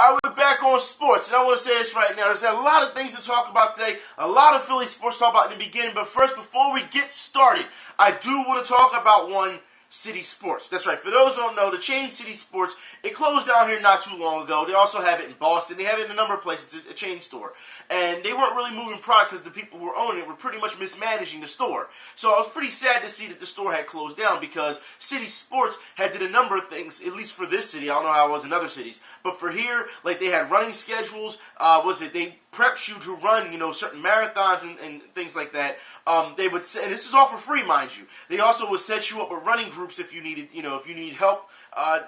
All right, we're back on sports, and I want to say this right now. There's a lot of things to talk about today, a lot of Philly sports to talk about in the beginning, but first, before we get started, I do want to talk about one City Sports. That's right. For those who don't know, the chain City Sports, it closed down here not too long ago. They also have it in Boston. They have it in a number of places, a chain store. And they weren't really moving product because the people who were owning it were pretty much mismanaging the store. So I was pretty sad to see that the store had closed down because City Sports had did a number of things, at least for this city. I don't know how it was in other cities. But for here, like they had running schedules. They prepped you to run, certain marathons and things like that. They would, and this is all for free, mind you. They also would set you up with running groups if you needed, if you need help.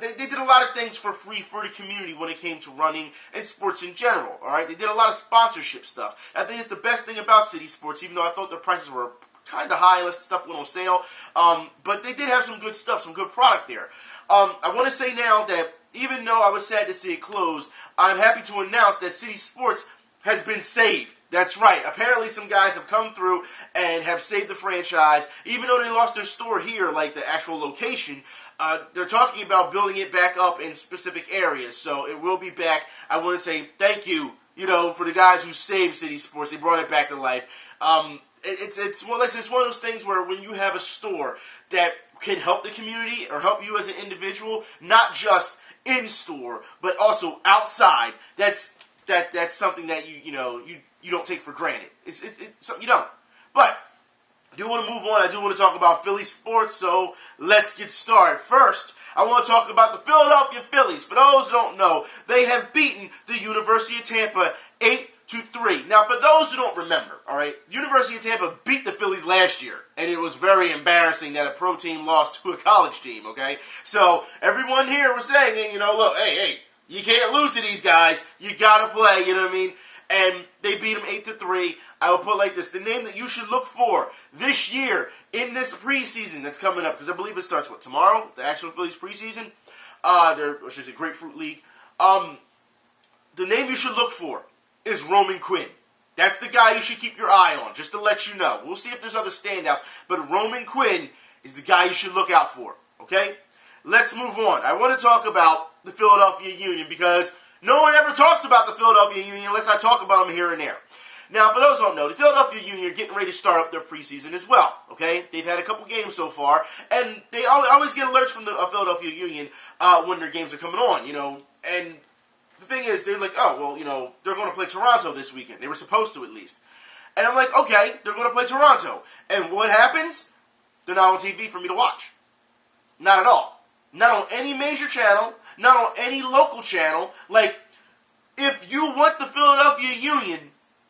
They did a lot of things for free for the community when it came to running and sports in general. All right, they did a lot of sponsorship stuff. I think it's the best thing about City Sports, even though I thought the prices were kind of high unless the stuff went on sale. But they did have some good stuff, some good product there. I want to say now that even though I was sad to see it close, I'm happy to announce that City Sports has been saved. That's right. Apparently some guys have come through and have saved the franchise. Even though they lost their store here, like the actual location, they're talking about building it back up in specific areas. So it will be back. I want to say thank you, for the guys who saved City Sports. They brought it back to life. It's one of those things where when you have a store that can help the community or help you as an individual, not just in store, but also outside, that's something that you don't take for granted. It's something you don't. But I do want to move on. I do want to talk about Philly sports, so let's get started. First, I want to talk about the Philadelphia Phillies. For those who don't know, they have beaten the University of Tampa 8-3. Now, for those who don't remember, all right, University of Tampa beat the Phillies last year, and it was very embarrassing that a pro team lost to a college team, okay? So everyone here was saying, look, hey, you can't lose to these guys. You got to play, you know what I mean? And they beat them 8-3. I will put it like this. The name that you should look for this year in this preseason that's coming up, because I believe it starts, tomorrow? The actual Phillies preseason? Which is a Grapefruit League. The name you should look for is Roman Quinn. That's the guy you should keep your eye on, just to let you know. We'll see if there's other standouts, but Roman Quinn is the guy you should look out for, okay? Let's move on. I want to talk about the Philadelphia Union because no one ever talks about the Philadelphia Union unless I talk about them here and there. Now, for those who don't know, the Philadelphia Union are getting ready to start up their preseason as well, okay? They've had a couple games so far, and they always get alerts from the Philadelphia Union when their games are coming on, and the thing is, they're like, they're going to play Toronto this weekend. They were supposed to, at least. And I'm like, okay, they're going to play Toronto. And what happens? They're not on TV for me to watch. Not at all. Not on any major channel, not on any local channel. Like, if you want the Philadelphia Union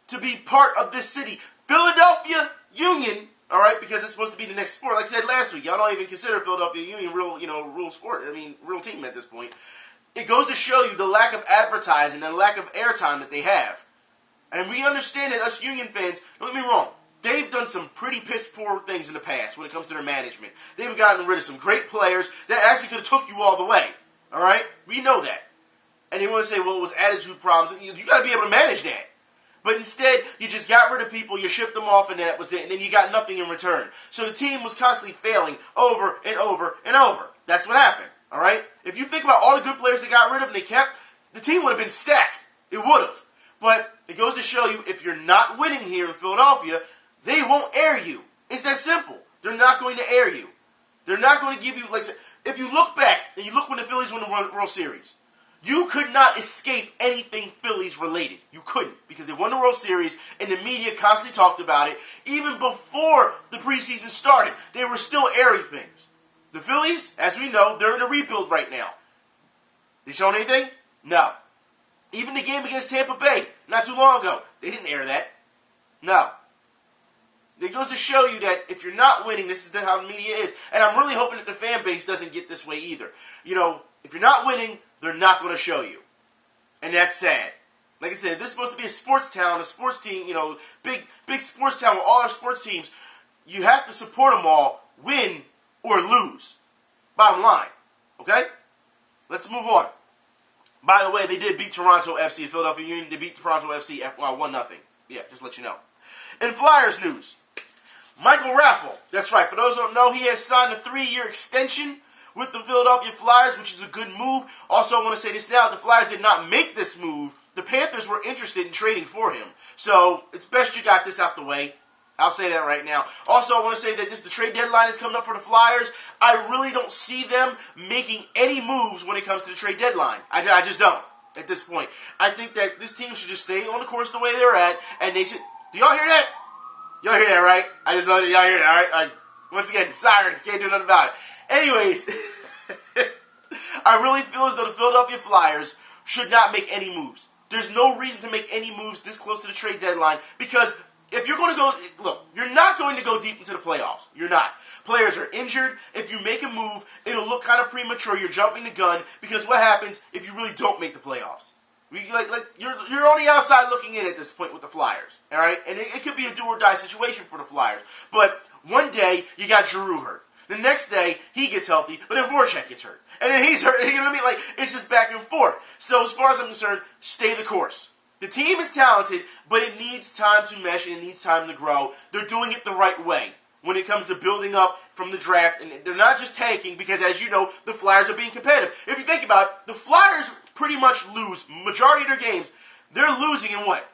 to be part of this city, Philadelphia Union, all right, because it's supposed to be the next sport. Like I said last week, y'all don't even consider Philadelphia Union real sport. Real team at this point. It goes to show you the lack of advertising and the lack of airtime that they have. And we understand that us Union fans, don't get me wrong, they've done some pretty piss-poor things in the past when it comes to their management. They've gotten rid of some great players that actually could have took you all the way. All right? We know that. And they want to say, well, it was attitude problems. You got to be able to manage that. But instead, you just got rid of people, you shipped them off, and that was it. And then you got nothing in return. So the team was constantly failing over and over and over. That's what happened. All right? If you think about all the good players they got rid of and they kept, the team would have been stacked. It would have. But it goes to show you, if you're not winning here in Philadelphia, they won't air you. It's that simple. They're not going to air you. They're not going to give you, like, if you look back and you look when the Phillies won the World Series, you could not escape anything Phillies related. You couldn't, because they won the World Series and the media constantly talked about it. Even before the preseason started, they were still airing things. The Phillies, as we know, they're in a rebuild right now. They shown anything? No. Even the game against Tampa Bay, not too long ago, they didn't air that. No. It goes to show you that if you're not winning, this is how the media is. And I'm really hoping that the fan base doesn't get this way either. If you're not winning, they're not going to show you. And that's sad. Like I said, this is supposed to be a sports town, a sports team, big sports town with all our sports teams. You have to support them all, win or lose. Bottom line. Okay? Let's move on. By the way, they did beat Toronto FC, Philadelphia Union. They beat Toronto FC 1-0. Yeah, just to let you know. In Flyers news, Michael Raffl, that's right, for those who don't know, he has signed a 3-year extension with the Philadelphia Flyers, which is a good move. Also, I want to say this now. The Flyers did not make this move. The Panthers were interested in trading for him. So, it's best you got this out the way. I'll say that right now. Also, I want to say that the trade deadline is coming up for the Flyers. I really don't see them making any moves when it comes to the trade deadline. I just don't at this point. I think that this team should just stay on the course the way they're at, and they should... Do y'all hear that? Y'all hear that, right? I just know that y'all hear that, all right? Once again, sirens, can't do nothing about it. Anyways, I really feel as though the Philadelphia Flyers should not make any moves. There's no reason to make any moves this close to the trade deadline because if you're going to go, look, you're not going to go deep into the playoffs. You're not. Players are injured. If you make a move, it'll look kind of premature. You're jumping the gun because what happens if you really don't make the playoffs? You're on the outside looking in at this point with the Flyers, all right? And it could be a do-or-die situation for the Flyers. But one day, you got Giroux hurt. The next day, he gets healthy, but then Voracek gets hurt. And then he's hurt. You know what I mean? Like, it's just back and forth. So as far as I'm concerned, stay the course. The team is talented, but it needs time to mesh and it needs time to grow. They're doing it the right way when it comes to building up from the draft. And they're not just tanking because, as you know, the Flyers are being competitive. If you think about it, the Flyers pretty much lose majority of their games. They're losing in what?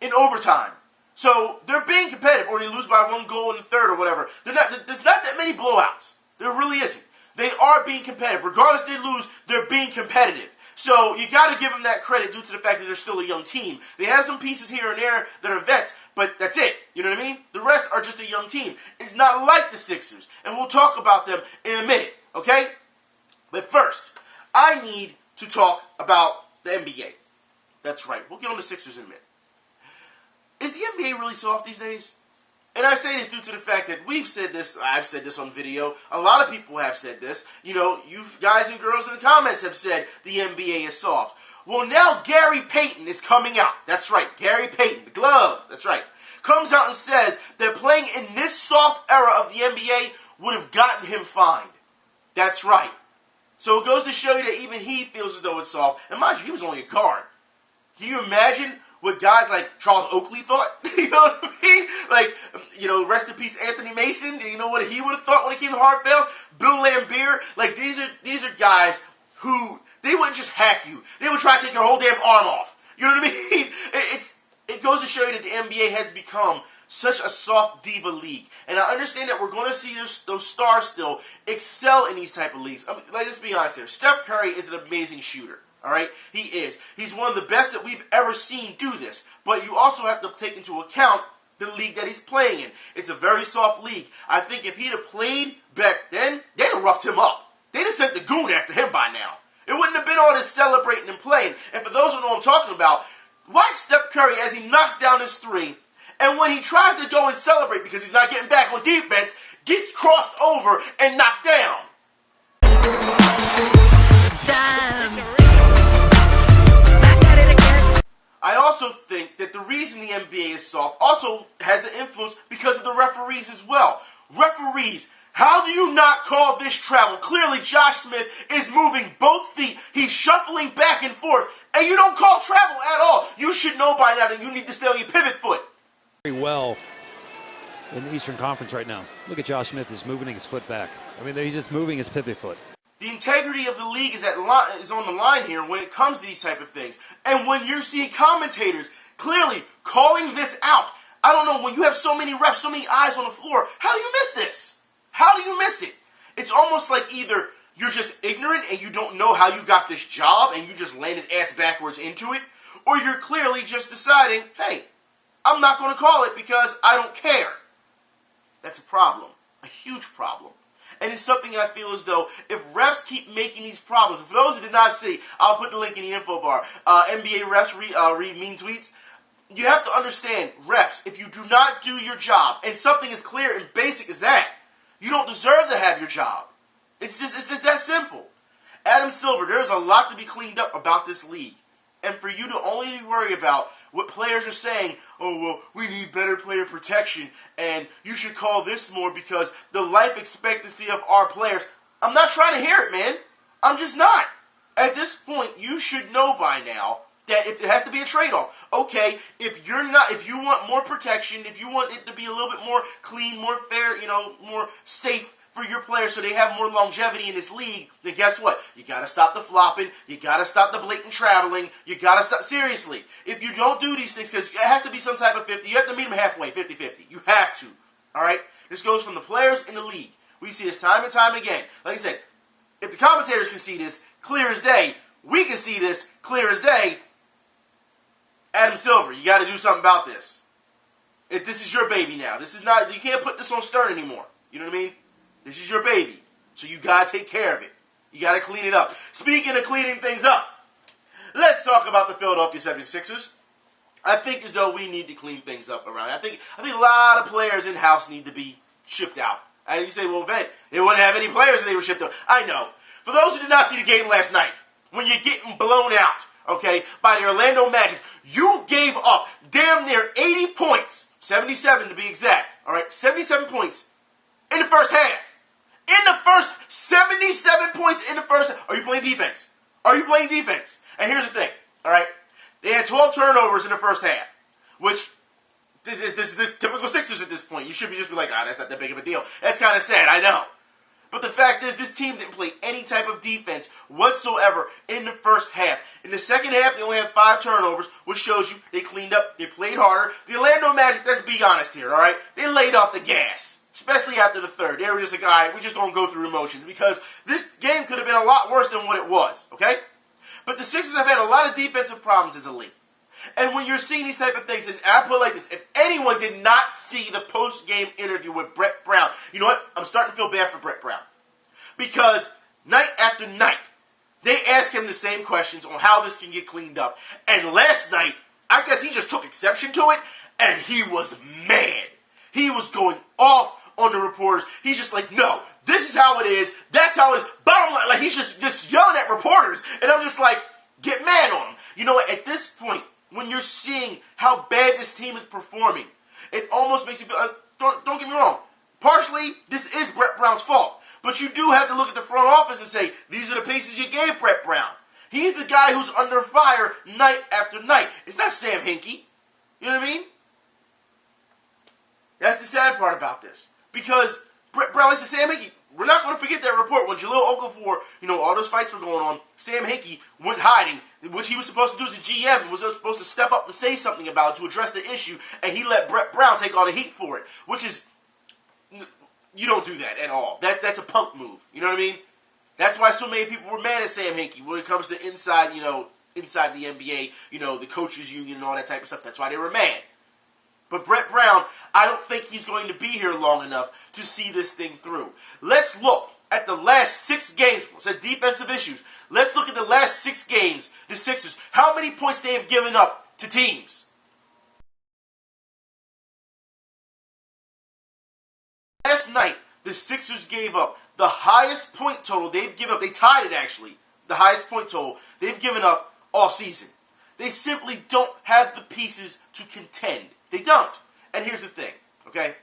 In overtime. So they're being competitive, or they lose by 1 goal in the third or whatever. There's not that many blowouts. There really isn't. They are being competitive. Regardless if they lose, they're being competitive. So you got to give them that credit due to the fact that they're still a young team. They have some pieces here and there that are vets, but that's it. You know what I mean? The rest are just a young team. It's not like the Sixers, and we'll talk about them in a minute, okay? But first, I need to talk about the NBA. That's right. We'll get on the Sixers in a minute. Is the NBA really soft these days? And I say this due to the fact that we've said this, I've said this on video, a lot of people have said this, you know, you guys and girls in the comments have said the NBA is soft. Well, now Gary Payton is coming out. That's right, Gary Payton, the glove, that's right, comes out and says that playing in this soft era of the NBA would have gotten him fined. That's right. So it goes to show you that even he feels as though it's soft. And mind you, he was only a guard. Can you imagine what guys like Charles Oakley thought? You know what I mean? Like, you know, rest in peace Anthony Mason. You know what he would have thought when it came to hard fails? Bill Laimbeer. Like, these are guys who, they wouldn't just hack you. They would try to take your whole damn arm off. You know what I mean? It goes to show you that the NBA has become such a soft diva league. And I understand that we're going to see those stars still excel in these type of leagues. I mean, let's be honest here. Steph Curry is an amazing shooter. All right? He is. He's one of the best that we've ever seen do this. But you also have to take into account the league that he's playing in. It's a very soft league. I think if he'd have played back then, they'd have roughed him up. They'd have sent the goon after him by now. It wouldn't have been all this celebrating and playing. And for those who know what I'm talking about, watch Steph Curry as he knocks down his three. And when he tries to go and celebrate because he's not getting back on defense, gets crossed over and knocked down. I also think that the reason the NBA is soft also has an influence because of the referees as well. Referees, how do you not call this travel? Clearly, Josh Smith is moving both feet. He's shuffling back and forth, and you don't call travel at all. You should know by now that you need to stay on your pivot foot. Very well in the Eastern Conference right now. Look at Josh Smith is moving his foot back. I mean, he's just moving his pivot foot. The integrity of the league is on the line here when it comes to these type of things. And when you're seeing commentators clearly calling this out, I don't know, when you have so many refs, so many eyes on the floor, how do you miss this? How do you miss it? It's almost like either you're just ignorant and you don't know how you got this job and you just landed ass backwards into it, or you're clearly just deciding, hey, I'm not going to call it because I don't care. That's a problem, a huge problem. And it's something I feel as though if refs keep making these problems, and for those who did not see, I'll put the link in the info bar. NBA refs read mean tweets. You have to understand, refs, if you do not do your job, and something as clear and basic as that, you don't deserve to have your job. It's just that simple. Adam Silver, there's a lot to be cleaned up about this league. And for you to only worry about what players are saying, oh, well, we need better player protection, and you should call this more because the life expectancy of our players. I'm not trying to hear it, man. I'm just not. At this point, you should know by now that it has to be a trade-off. Okay, if you want more protection, if you want it to be a little bit more clean, more fair, more safe for your players so they have more longevity in this league, then guess what? You got to stop the flopping. You got to stop the blatant traveling. You got to stop. Seriously, if you don't do these things, because it has to be some type of 50, you have to meet them halfway, 50-50. You have to. All right? This goes from the players in the league. We see this time and time again. Like I said, if the commentators can see this clear as day, we can see this clear as day. Adam Silver, you got to do something about this. If this is your baby now. This is not, you can't put this on Stern anymore. You know what I mean? This is your baby. So you got to take care of it. You got to clean it up. Speaking of cleaning things up, let's talk about the Philadelphia 76ers. I think as though we need to clean things up around here. I think a lot of players in-house need to be shipped out. And you say, well, Ben, they wouldn't have any players if they were shipped out. I know. For those who did not see the game last night, when you're getting blown out, okay, by the Orlando Magic, you gave up damn near 80 points, 77 to be exact, all right, 77 points in the first half. In the first 77 points in the first half. Are you playing defense? Are you playing defense? And here's the thing, all right, they had 12 turnovers in the first half, which this is typical Sixers at this point. You should just be like, that's not that big of a deal. That's kind of sad, I know. But the fact is, this team didn't play any type of defense whatsoever in the first half. In the second half, they only had 5 turnovers, which shows you they cleaned up, they played harder. The Orlando Magic, let's be honest here, all right? They laid off the gas, especially after the third. They were just like, all right, we're just going to go through emotions because this game could have been a lot worse than what it was, okay? But the Sixers have had a lot of defensive problems as a league. And when you're seeing these type of things, and I put it like this, if anyone did not see the post-game interview with Brett Brown, you know what? I'm starting to feel bad for Brett Brown. Because night after night, they ask him the same questions on how this can get cleaned up. And last night, I guess he just took exception to it, and he was mad. He was going off on the reporters. He's just like, no, this is how it is. That's how it is. Bottom line, like he's just yelling at reporters. And I'm just like, get mad on him. You know what? At this point, when you're seeing how bad this team is performing, it almost makes you feel, don't get me wrong, partially this is Brett Brown's fault. But you do have to look at the front office and say, these are the pieces you gave Brett Brown. He's the guy who's under fire night after night. It's not Sam Hinkie. You know what I mean? That's the sad part about this. Because Brett Brown, like I said, Sam Hinkie, we're not going to forget that report when Jahlil Okafor, all those fights were going on. Sam Hinkie went hiding, which he was supposed to do as a GM, and was supposed to step up and say something about it to address the issue, and he let Brett Brown take all the heat for it, which is, you don't do that at all. That's a punk move. You know what I mean? That's why so many people were mad at Sam Hinkie when it comes to inside the NBA, the coaches union and all that type of stuff. That's why they were mad. But Brett Brown, I don't think he's going to be here long enough to see this thing through. Let's look at the last 6 games. It's a defensive issues. Let's look at the last 6 games, the Sixers. How many points they have given up to teams? Last night, the Sixers gave up the highest point total they've given up. They tied it, actually. The highest point total they've given up all season. They simply don't have the pieces to contend. They don't. And here's the thing, okay?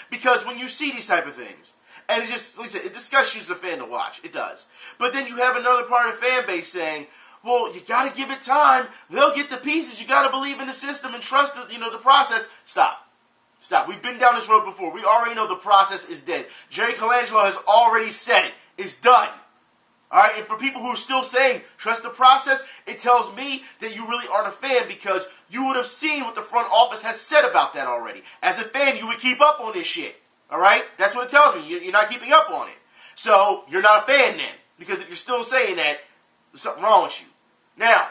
Because when you see these type of things, and it just, like I said, it disgusts you as a fan to watch. It does. But then you have another part of the fan base saying, well, you got to give it time. They'll get the pieces. You got to believe in the system and trust the process. Stop. We've been down this road before. We already know the process is dead. Jerry Colangelo has already said it. It's done. All right? And for people who are still saying, trust the process, it tells me that you really aren't a fan because you would have seen what the front office has said about that already. As a fan, you would keep up on this shit. All right? That's what it tells me. You're not keeping up on it. So, you're not a fan then. Because if you're still saying that, there's something wrong with you. Now,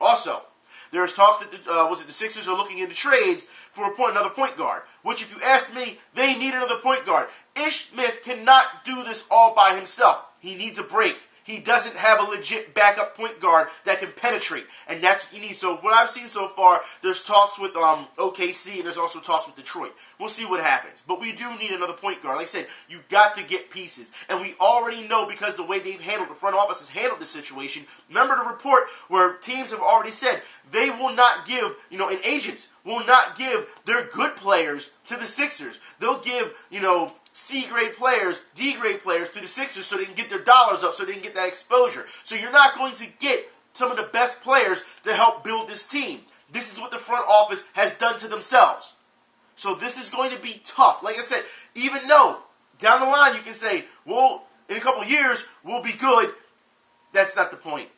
also, there's talks that the Sixers are looking into trades for another point guard. Which, if you ask me, they need another point guard. Ish Smith cannot do this all by himself. He needs a break. He doesn't have a legit backup point guard that can penetrate. And that's what you need. So what I've seen so far, there's talks with OKC and there's also talks with Detroit. We'll see what happens. But we do need another point guard. Like I said, you got to get pieces. And we already know because the way they've handled, the front office has handled this situation. Remember the report where teams have already said they will not give, and agents will not give their good players to the Sixers. They'll give, C-grade players, D-grade players to the Sixers so they can get their dollars up, so they can get that exposure. So you're not going to get some of the best players to help build this team. This is what the front office has done to themselves. So this is going to be tough. Like I said, even though down the line you can say, well, in a couple years, we'll be good. That's not the point.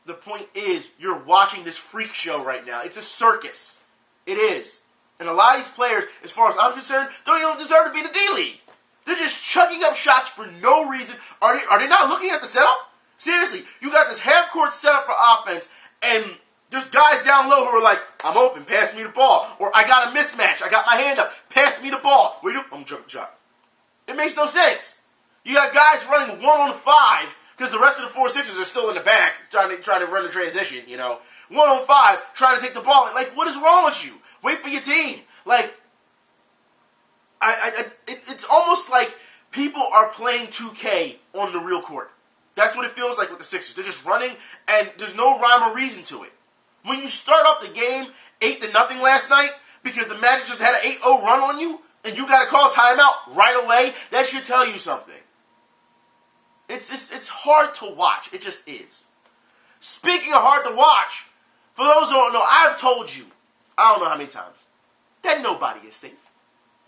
The point is you're watching this freak show right now. It's a circus. It is. And a lot of these players, as far as I'm concerned, don't even deserve to be in the D-League. They're just chucking up shots for no reason. Are they not looking at the setup? Seriously, you got this half-court setup for offense, and there's guys down low who are like, I'm open, pass me the ball. Or I got a mismatch, I got my hand up, pass me the ball. What do you do? I'm jumping shot. It makes no sense. You got guys running 1-on-5, because the rest of the 4 Sixers are still in the back, trying to run the transition, 1-on-5, trying to take the ball. Like, what is wrong with you? Wait for your team. Like, it's almost like people are playing 2K on the real court. That's what it feels like with the Sixers. They're just running, and there's no rhyme or reason to it. When you start off the game 8-0 last night because the Magic just had an 8-0 run on you, and you got to call timeout right away, that should tell you something. It's hard to watch. It just is. Speaking of hard to watch, for those who don't know, I've told you, I don't know how many times, that nobody is safe.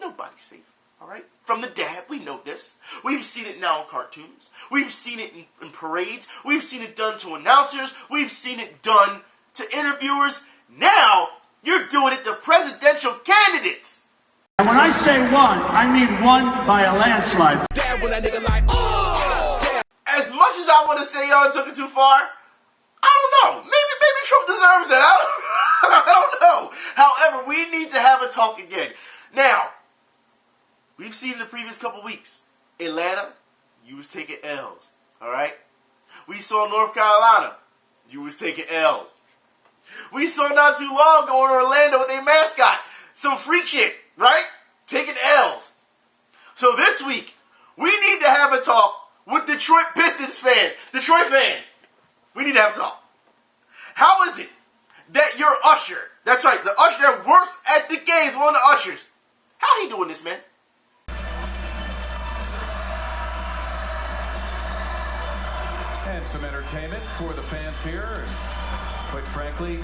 Nobody's safe. All right? From the dab, we know this. We've seen it now in cartoons. We've seen it in parades. We've seen it done to announcers. We've seen it done to interviewers. Now, you're doing it to presidential candidates. And when I say one, I mean one by a landslide. As much as I want to say y'all took it too far, I don't know. Maybe Trump deserves that. I don't know. However, we need to have a talk again. Now, we've seen in the previous couple weeks, Atlanta, you was taking L's, all right? We saw North Carolina, you was taking L's. We saw not too long ago in Orlando with their mascot, some freak shit, right? Taking L's. So this week, we need to have a talk with Detroit Pistons fans, Detroit fans. We need to have a talk. How is it that your usher, that's right, the usher that works at the games, one of the ushers, how he doing this, man? And some entertainment for the fans here. And quite frankly,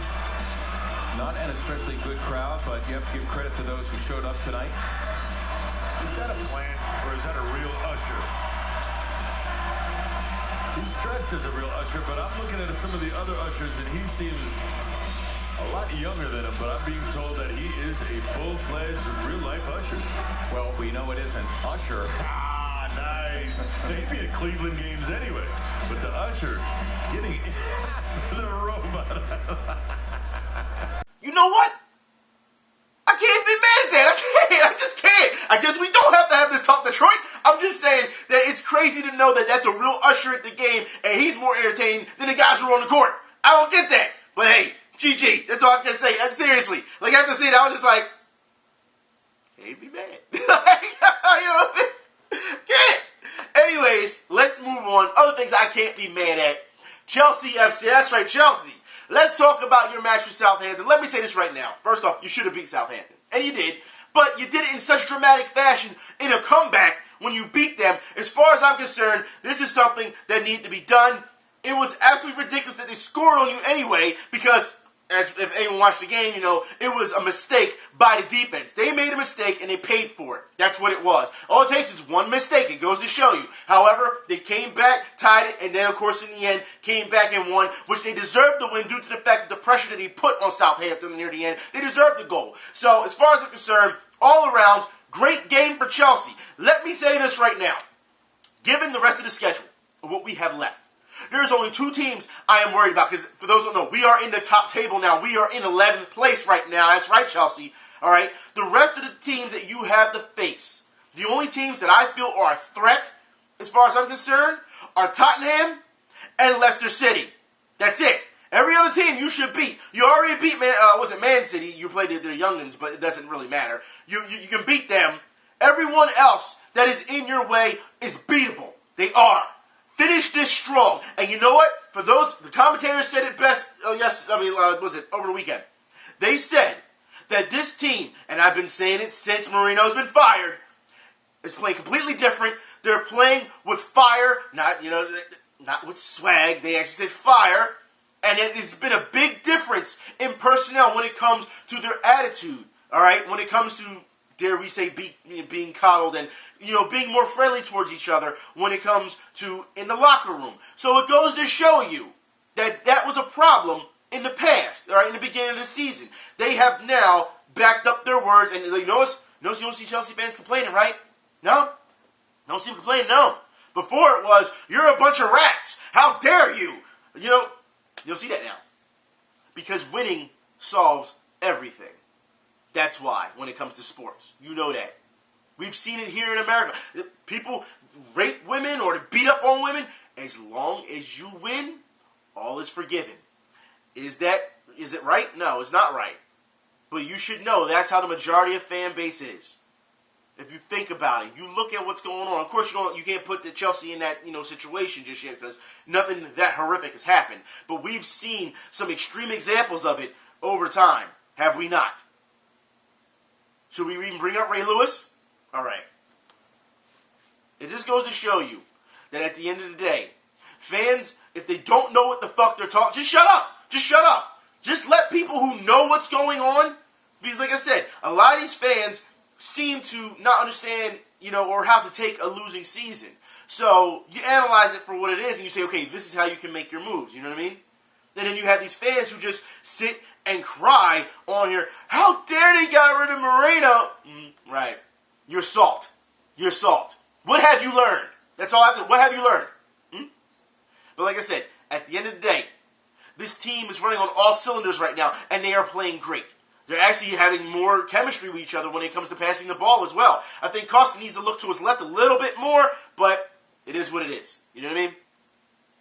not an especially good crowd, but you have to give credit to those who showed up tonight. Is that a plant or is that a real usher? He's dressed as a real usher, but I'm looking at some of the other ushers and he seems a lot younger than him, but I'm being told that he is a full-fledged real-life usher. Well, we know it isn't usher. Ah, nice. They'd be at Cleveland games anyway. But the usher getting the robot. You know what? I can't be mad at that. I just can't. I guess we don't have to have this talk, Detroit. I'm just saying that it's crazy to know that that's a real usher at the game, and he's more entertaining than the guys who are on the court. I don't get that. But hey, GG. That's all I can say. And seriously. Like, after seeing that, I was just like, can't be mad. You know what I mean? Can't. Anyways, let's move on. Other things I can't be mad at. Chelsea FC. That's right, Chelsea. Let's talk about your match with Southampton. Let me say this right now. First off, you should have beat Southampton. And you did. But you did it in such dramatic fashion in a comeback when you beat them. As far as I'm concerned, this is something that needed to be done. It was absolutely ridiculous that they scored on you anyway because, as if anyone watched the game, it was a mistake by the defense. They made a mistake and they paid for it. That's what it was. All it takes is one mistake. It goes to show you. However, they came back, tied it, and then, of course, in the end, came back and won, which they deserved to win due to the fact that the pressure that he put on Southampton near the end, they deserved the goal. So, as far as I'm concerned, all around, great game for Chelsea. Let me say this right now. Given the rest of the schedule of what we have left, there's only 2 teams I am worried about, because for those who don't know, we are in the top table now. We are in 11th place right now. That's right, Chelsea. All right? The rest of the teams that you have to face, the only teams that I feel are a threat, as far as I'm concerned, are Tottenham and Leicester City. That's it. Every other team you should beat. You already beat Man City. You played their youngins, but it doesn't really matter. You can beat them. Everyone else that is in your way is beatable. They are. Finish this strong. And you know what? For those, the commentators said it best, over the weekend. They said that this team, and I've been saying it since Marino's been fired, is playing completely different. They're playing with fire, not with swag. They actually said fire. And it has been a big difference in personnel when it comes to their attitude. All right? When it comes to dare we say, being coddled and, being more friendly towards each other when it comes to in the locker room. So it goes to show you that that was a problem in the past, all right, in the beginning of the season. They have now backed up their words, and you don't see Chelsea fans complaining, right? No? Don't see them complaining, no. Before it was, you're a bunch of rats. How dare you? You'll see that now. Because winning solves everything. That's why, when it comes to sports. You know that. We've seen it here in America. People rape women or beat up on women. As long as you win, all is forgiven. Is it right? No, it's not right. But you should know that's how the majority of fan base is. If you think about it, you look at what's going on. Of course, you can't put the Chelsea in that situation just yet because nothing that horrific has happened. But we've seen some extreme examples of it over time, have we not? Should we even bring up Ray Lewis? All right. It just goes to show you that at the end of the day, fans, if they don't know what the fuck they're talking, just shut up. Just shut up. Just let people who know what's going on, because like I said, a lot of these fans seem to not understand, or how to take a losing season. So you analyze it for what it is, and you say, okay, this is how you can make your moves. You know what I mean? And then you have these fans who just sit and cry on here. How dare they got rid of Moreno? Right. You're salt. You're salt. What have you learned? That's all I have to. What have you learned? But like I said, at the end of the day, this team is running on all cylinders right now, and they are playing great. They're actually having more chemistry with each other when it comes to passing the ball as well. I think Costa needs to look to his left a little bit more, but it is what it is. You know what I mean?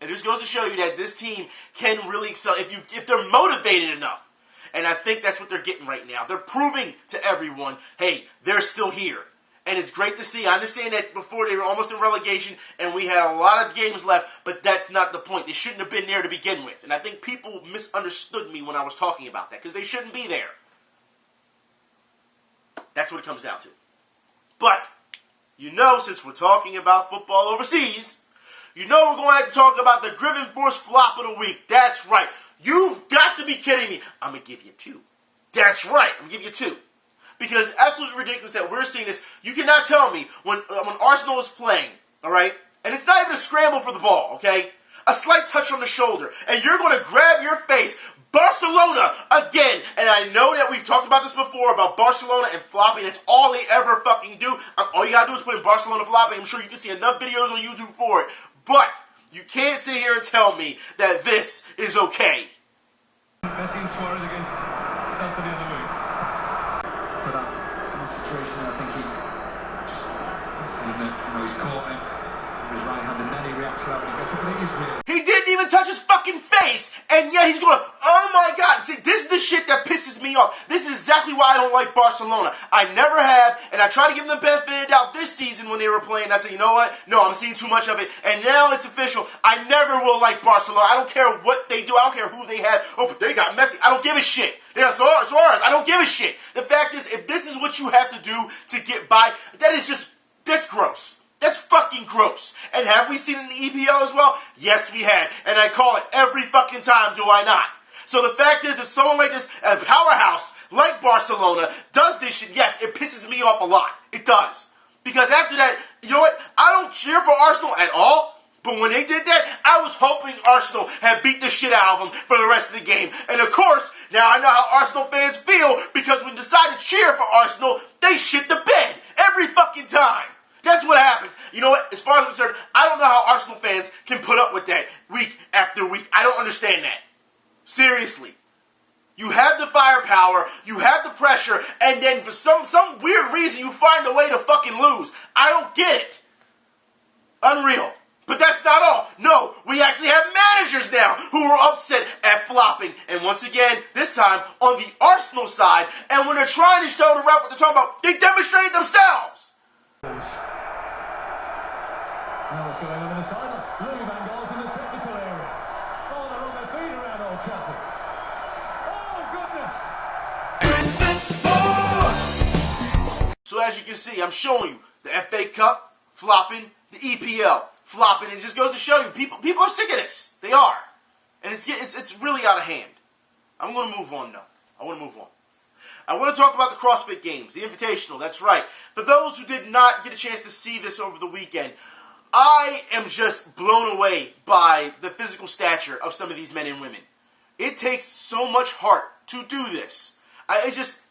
It just goes to show you that this team can really excel if they're motivated enough. And I think that's what they're getting right now. They're proving to everyone, hey, they're still here. And it's great to see. I understand that before they were almost in relegation and we had a lot of games left, but that's not the point. They shouldn't have been there to begin with. And I think people misunderstood me when I was talking about that because they shouldn't be there. That's what it comes down to. But, since we're talking about football overseas, we're going to have to talk about the Griffin Force flop of the week. That's right. You've got to be kidding me. I'm going to give you 2. That's right. I'm going to give you 2. Because it's absolutely ridiculous that we're seeing this. You cannot tell me when Arsenal is playing, all right, and it's not even a scramble for the ball, okay? A slight touch on the shoulder, and you're going to grab your face. Barcelona again. And I know that we've talked about this before about Barcelona and flopping. That's all they ever fucking do. All you got to do is put in Barcelona flopping. I'm sure you can see enough videos on YouTube for it. But you can't sit here and tell me that this is okay. Messi and Suarez against Celta the other week. To that in the situation, I think he just seen that, he's caught him with his right hand, and then he reacts to that when he gets up, but it is really. He didn't even touch his fucking face, and yet he's going, oh my God. See, this is the shit that pisses me off. This is exactly why I don't like Barcelona. I never have, and I tried to give them the benefit of the doubt this season when they were playing. I said, you know what? No, I'm seeing too much of it, and now it's official. I never will like Barcelona. I don't care what they do. I don't care who they have. Oh, but they got Messi. I don't give a shit. They got Suarez. I don't give a shit. The fact is, if this is what you have to do to get by, that's gross. That's fucking gross. And have we seen it in the EPL as well? Yes, we have. And I call it every fucking time, do I not? So the fact is, if someone like this, a powerhouse like Barcelona, does this shit, yes, it pisses me off a lot. It does. Because after that, you know what? I don't cheer for Arsenal at all. But when they did that, I was hoping Arsenal had beat the shit out of them for the rest of the game. And of course, now I know how Arsenal fans feel because when they decide to cheer for Arsenal, they shit the bed every fucking time. That's what happens. You know what? As far as I'm concerned, I don't know how Arsenal fans can put up with that week after week. I don't understand that. Seriously. You have the firepower, you have the pressure, and then for some weird reason you find a way to fucking lose. I don't get it. Unreal. But that's not all. No, we actually have managers now who are upset at flopping. And once again, this time on the Arsenal side, and when they're trying to show the ref what they're talking about, they demonstrated themselves. Now what's going on the sideline? Louis Van Gaal's in the technical area. Oh, they're on their feet around Old Trafford. Oh, goodness! So as you can see, I'm showing you the FA Cup flopping, the EPL flopping. It just goes to show you, people are sick of this. They are. And it's really out of hand. I'm going to move on now. I want to move on. I want to talk about the CrossFit Games, the Invitational, that's right. For those who did not get a chance to see this over the weekend, I am just blown away by the physical stature of some of these men and women. It takes so much heart to do this. It's just,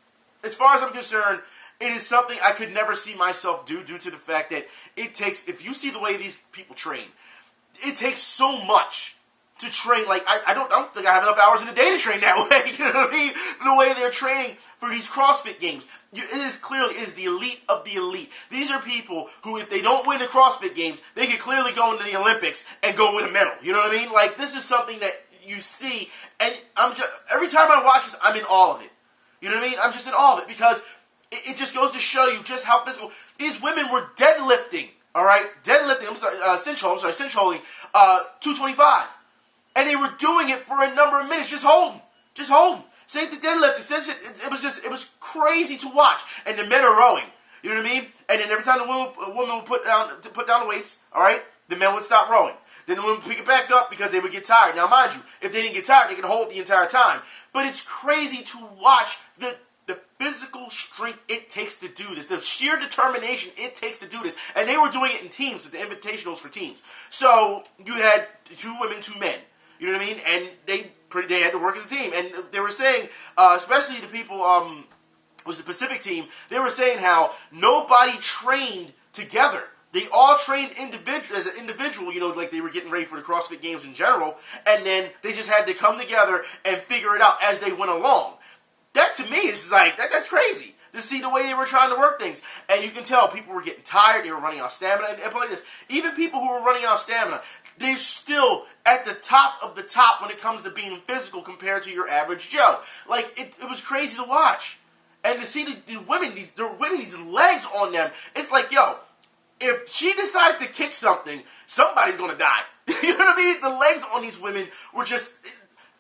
as far as I'm concerned, it is something I could never see myself do due to the fact that it takes, if you see the way these people train, it takes so much to train. Like, I don't think I have enough hours in a day to train that way. You know what I mean? The way they're training for these CrossFit Games. It is the elite of the elite. These are people who, if they don't win the CrossFit Games, they could clearly go into the Olympics and go win a medal. You know what I mean? Like, this is something that you see, and every time I watch this, I'm in awe of it. You know what I mean? I'm just in awe of it because it just goes to show you just how physical. These women were deadlifting, all right? Deadlifting, cinch holding, 225. And they were doing it for a number of minutes, just holding. Same thing deadlifting. It was crazy to watch. And the men are rowing. You know what I mean? And then every time the woman would put down the weights, all right, the men would stop rowing. Then the women would pick it back up because they would get tired. Now, mind you, if they didn't get tired, they could hold the entire time. But it's crazy to watch the physical strength it takes to do this, the sheer determination it takes to do this. And they were doing it in teams, the Invitationals for teams. So you had 2 women, 2 men. You know what I mean? And they had to work as a team. And they were saying, especially the people, it was the Pacific team, they were saying how nobody trained together. They all trained as an individual, you know, like they were getting ready for the CrossFit Games in general, and then they just had to come together and figure it out as they went along. That, to me, is just like, that's crazy, to see the way they were trying to work things. And you can tell people were getting tired, they were running out of stamina, and like this, even people who were running out of stamina, they're still at the top of the top when it comes to being physical compared to your average Joe. Like, it was crazy to watch. And to see these women, these legs on them, it's like, yo, if she decides to kick something, somebody's going to die. You know what I mean? The legs on these women were just,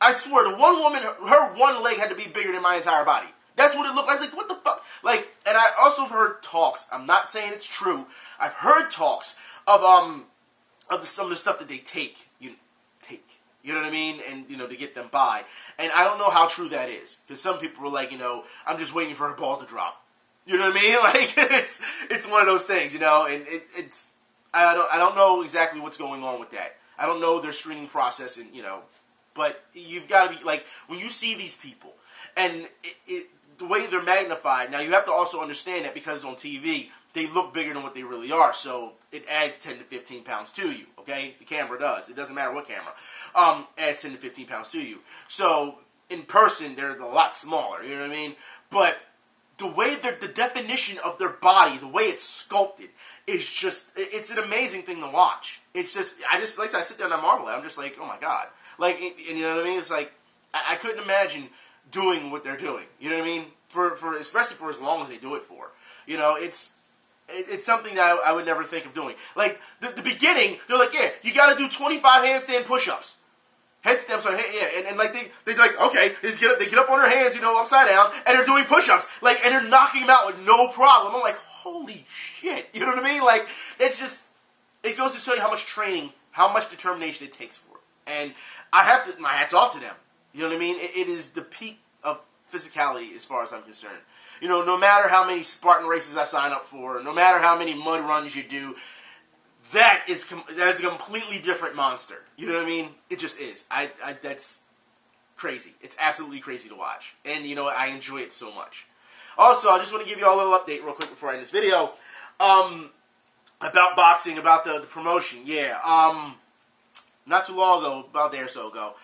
I swear, the one woman, her one leg had to be bigger than my entire body. That's what it looked like. I was like, what the fuck? Like, and I also have heard talks, I'm not saying it's true, I've heard talks of some of the stuff that they take. You know what I mean? And, you know, to get them by. And I don't know how true that is. Because some people were like, you know, I'm just waiting for her balls to drop. You know what I mean? Like, it's one of those things, you know, and I don't know exactly what's going on with that. I don't know their screening process, and, you know, but you've got to be, like, when you see these people, and the way they're magnified, now you have to also understand that because it's on TV, they look bigger than what they really are, so it adds 10 to 15 pounds to you, okay? The camera does. It doesn't matter what camera. Adds 10 to 15 pounds to you. So, in person, they're a lot smaller, you know what I mean? But the way the definition of their body, the way it's sculpted, is just, it's an amazing thing to watch. It's just, like I said, I sit there and I marvel at it. I'm just like, oh my God. Like, and you know what I mean? It's like, I couldn't imagine doing what they're doing. You know what I mean? For especially for as long as they do it for. You know, it's something that I would never think of doing. Like, the beginning, they're like, yeah, you got to do 25 handstand push-ups. Headstands, and like they're like, okay, they get up on their hands, you know, upside down, and they're doing push-ups, like, and they're knocking them out with no problem. I'm like, holy shit, you know what I mean? Like, it's just, it goes to show you how much training, how much determination it takes for it. And I have to, my hat's off to them. You know what I mean? It is the peak of physicality as far as I'm concerned. You know, no matter how many Spartan races I sign up for, no matter how many mud runs you do, that is a completely different monster. You know what I mean? It just is. That's crazy. It's absolutely crazy to watch. And, you know, I enjoy it so much. Also, I just want to give you all a little update real quick before I end this video. About boxing, about the promotion. Yeah. Not too long ago, about a day or so ago,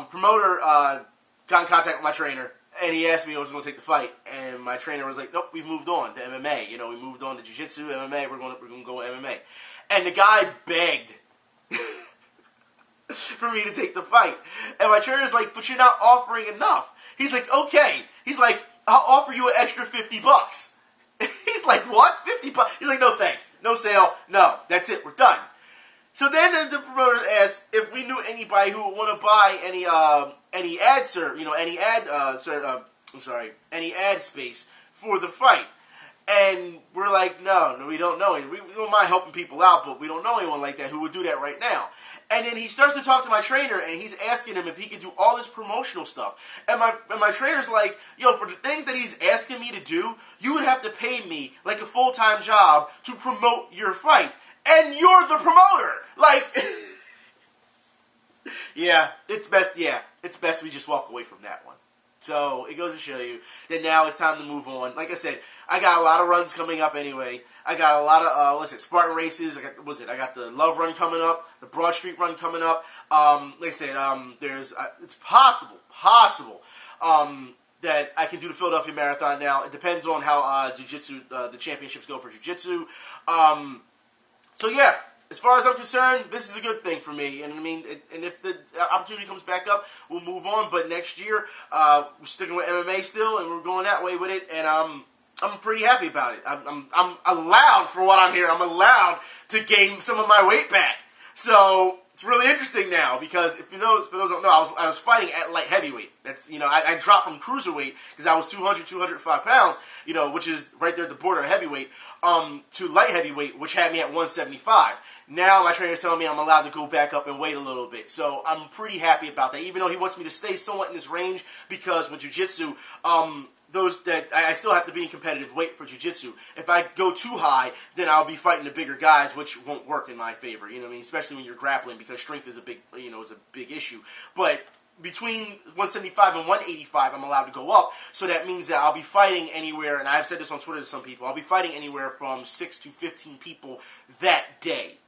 promoter got in contact with my trainer, and he asked me if I was going to take the fight. And my trainer was like, nope, we've moved on to MMA. You know, we moved on to jiu-jitsu, MMA, we're going to go MMA. And the guy begged for me to take the fight. And my trainer's like, but you're not offering enough. He's like, okay. He's like, I'll offer you an extra $50. He's like, what? $50? He's like, no thanks. No sale. No, that's it. We're done. So then the promoter asked if we knew anybody who would want to buy any ad space for the fight. And we're like, no, we don't know. We don't mind helping people out, but we don't know anyone like that who would do that right now. And then he starts to talk to my trainer, and he's asking him if he can do all this promotional stuff. And my trainer's like, yo, for the things that he's asking me to do, you would have to pay me like a full-time job to promote your fight. And you're the promoter. Like, yeah, it's best we just walk away from that one. So it goes to show you that now it's time to move on. Like I said, I got a lot of runs coming up anyway. I got a lot of Spartan races. I got the Love Run coming up, the Broad Street Run coming up. Like I said, it's possible that I can do the Philadelphia Marathon now. It depends on how jiu-jitsu, the championships go for jiu-jitsu. So yeah, as far as I'm concerned, this is a good thing for me. And I mean, and if the opportunity comes back up, we'll move on. But next year, we're sticking with MMA still, and we're going that way with it. And I'm pretty happy about it. I'm allowed, for what I'm here, I'm allowed to gain some of my weight back. So it's really interesting now because for those who don't know, I was fighting at light heavyweight. That's I dropped from cruiserweight because I was 205 pounds, which is right there at the border of heavyweight, to light heavyweight, which had me at 175. Now my trainer's telling me I'm allowed to go back up and weight a little bit. So I'm pretty happy about that, even though he wants me to stay somewhat in this range because with jiu-jitsu, I still have to be in competitive weight for jiu-jitsu. If I go too high, then I'll be fighting the bigger guys, which won't work in my favor. You know what I mean? Especially when you're grappling, because strength is a big issue. But between 175 and 185, I'm allowed to go up. So that means that I'll be fighting anywhere, and I've said this on Twitter to some people, I'll be fighting anywhere from 6 to 15 people that day.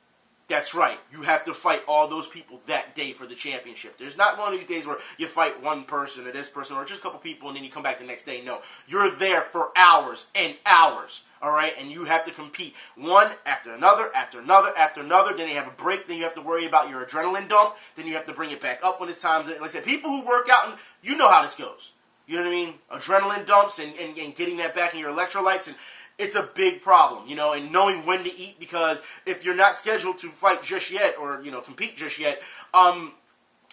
That's right. You have to fight all those people that day for the championship. There's not one of these days where you fight one person or this person or just a couple people and then you come back the next day. No. You're there for hours and hours, all right? And you have to compete one after another, after another, after another. Then they have a break. Then you have to worry about your adrenaline dump. Then you have to bring it back up when it's time. Like I said, people who work out, and you know how this goes. You know what I mean? Adrenaline dumps and getting that back in your electrolytes, and it's a big problem, and knowing when to eat, because if you're not scheduled to fight just yet or, compete just yet,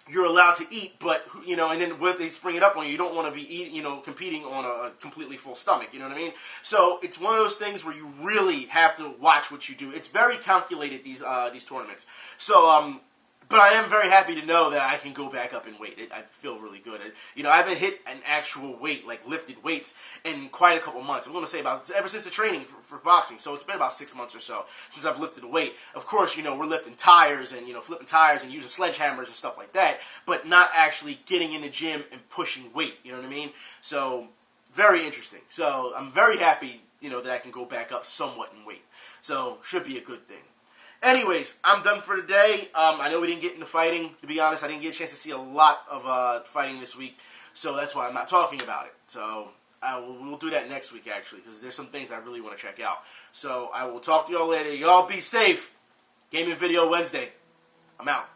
you're allowed to eat, but, and then what if they spring it up on you? You don't want to be eating, competing on a completely full stomach, you know what I mean? So it's one of those things where you really have to watch what you do. It's very calculated, these tournaments. So, but I am very happy to know that I can go back up in weight. I feel really good. I haven't hit an actual weight, like lifted weights, in quite a couple months. I'm going to say ever since the training for boxing. So it's been about 6 months or so since I've lifted a weight. Of course, we're lifting tires and, flipping tires and using sledgehammers and stuff like that, but not actually getting in the gym and pushing weight. You know what I mean? So very interesting. So I'm very happy, that I can go back up somewhat in weight. So should be a good thing. Anyways, I'm done for today. I know we didn't get into fighting. To be honest, I didn't get a chance to see a lot of fighting this week, so that's why I'm not talking about it. So we'll do that next week, actually, because there's some things I really want to check out. So I will talk to y'all later. Y'all be safe. Gaming Video Wednesday. I'm out.